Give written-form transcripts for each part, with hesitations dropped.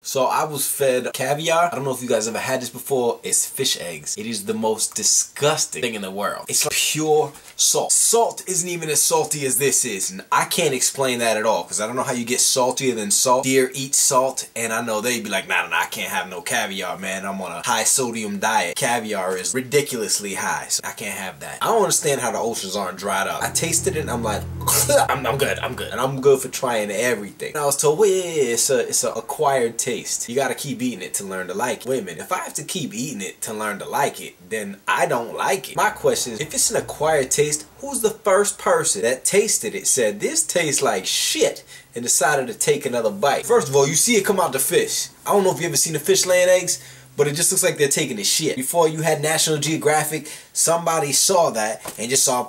So I was fed caviar. I don't know if you guys ever had this before. It's fish eggs. It is the most disgusting thing in the world. It's like pure salt. Salt isn't even as salty as this is. And I can't explain that at all because I don't know how you get saltier than salt. Deer eat salt and I know they'd be like, nah, I can't have no caviar, man. I'm on a high sodium diet. Caviar is ridiculously high, so I can't have that. I don't understand how the oceans aren't dried up. I tasted it and I'm like, I'm good. And I'm good for trying everything. And I was told, well, yeah, it's a acquired taste. You gotta keep eating it to learn to like it. Wait a minute, if I have to keep eating it to learn to like it, then I don't like it. My question is, if it's an acquired taste, who's the first person that tasted it, said, this tastes like shit, and decided to take another bite? First of all, you see it come out the fish. I don't know if you ever seen a fish laying eggs, but it just looks like they're taking the shit. Before you had National Geographic, somebody saw that and just saw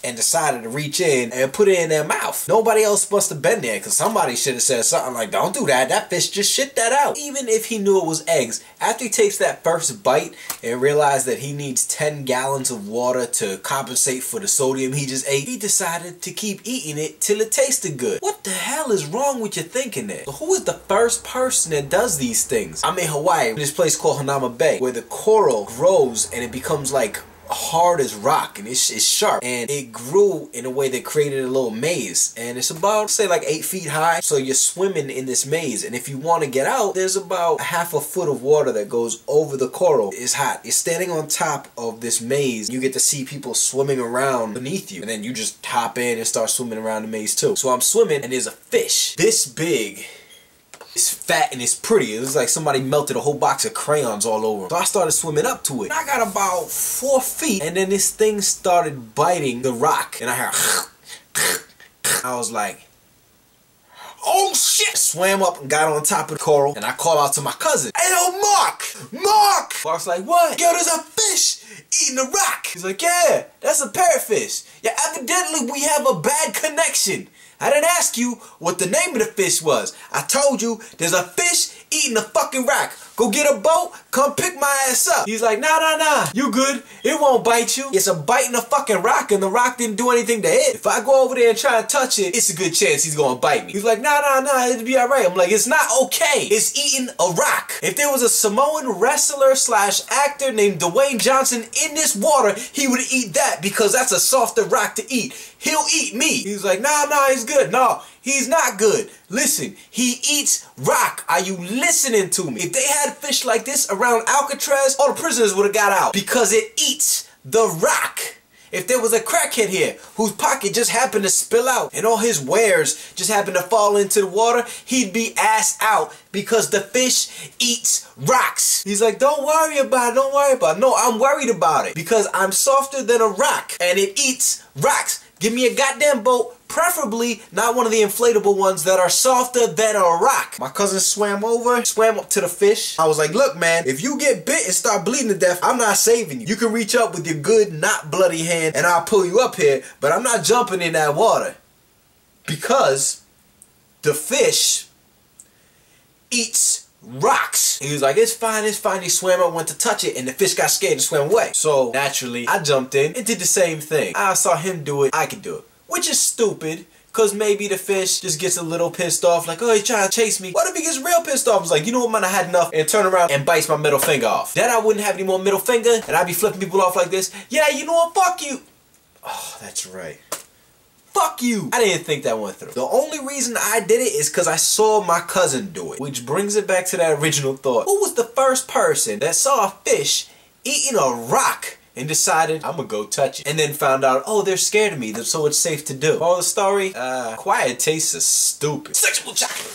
and decided to reach in and put it in their mouth. Nobody else must have been there because somebody should have said something like, don't do that, that fish just shit that out. Even if he knew it was eggs, after he takes that first bite and realized that he needs 10 gallons of water to compensate for the sodium he just ate, he decided to keep eating it till it tasted good. What the hell is wrong with your thinking there? So who is the first person that does these things? I'm in Hawaii, this place called Hanauma Bay, where the coral grows and it becomes like hard as rock and it's sharp, and it grew in a way that created a little maze, and it's about, say, like 8 feet high. So you're swimming in this maze, and if you want to get out, there's about half a foot of water that goes over the coral. It's hot. You're standing on top of this maze. You get to see people swimming around beneath you, and then you just hop in and start swimming around the maze too. So I'm swimming and there's a fish this big. It's fat and it's pretty. It looks like somebody melted a whole box of crayons all over. So I started swimming up to it. I got about 4 feet and then this thing started biting the rock. And I heard I was like, oh shit! Swam up and got on top of the coral and I called out to my cousin, hey yo, Mark! Mark's like, what? Yo, there's a fish eating the rock. He's like, yeah, that's a parrotfish. Yeah, evidently we have a bad connection. I didn't ask you what the name of the fish was. I told you there's a fish eating the fucking rock. Go get a boat, come pick my ass up. He's like, nah, you good. It won't bite you. It's a bite in the fucking rock and the rock didn't do anything to it. If I go over there and try and touch it, it's a good chance he's gonna bite me. He's like, nah, it'll be alright. I'm like, it's not okay. It's eating a rock. If there was a Samoan wrestler / actor named Dwayne Johnson in this water, he would eat that because that's a softer rock to eat. He'll eat me. He's like, nah, he's good. No, he's not good. Listen, he eats rock. Are you listening to me? If they had fish like this around Alcatraz, all the prisoners would have got out because it eats the rock. If there was a crackhead here whose pocket just happened to spill out and all his wares just happened to fall into the water, he'd be ass out because the fish eats rocks. He's like, don't worry about it. No, I'm worried about it because I'm softer than a rock and it eats rocks. Give me a goddamn boat, preferably not one of the inflatable ones that are softer than a rock. My cousin swam up to the fish. I was like, look, man, if you get bit and start bleeding to death, I'm not saving you. You can reach up with your good, not bloody hand and I'll pull you up here, but I'm not jumping in that water because the fish eats rocks. He was like, it's fine. He swam up, went to touch it, and the fish got scared and swam away. So naturally, I jumped in and did the same thing. I saw him do it, I could do it. Which is stupid, because maybe the fish just gets a little pissed off, like, oh, he's trying to chase me. What if he gets real pissed off? I was like, you know what, man, I had enough, and turn around and bites my middle finger off. Then I wouldn't have any more middle finger, and I'd be flipping people off like this. Yeah, you know what, fuck you. Oh, that's right. Fuck you! I didn't think that went through. The only reason I did it is because I saw my cousin do it. Which brings it back to that original thought. Who was the first person that saw a fish eating a rock and decided, I'm gonna go touch it? And then found out, oh, they're scared of me, so it's safe to do. All the story? Quiet tastes is stupid. Sexual chocolate!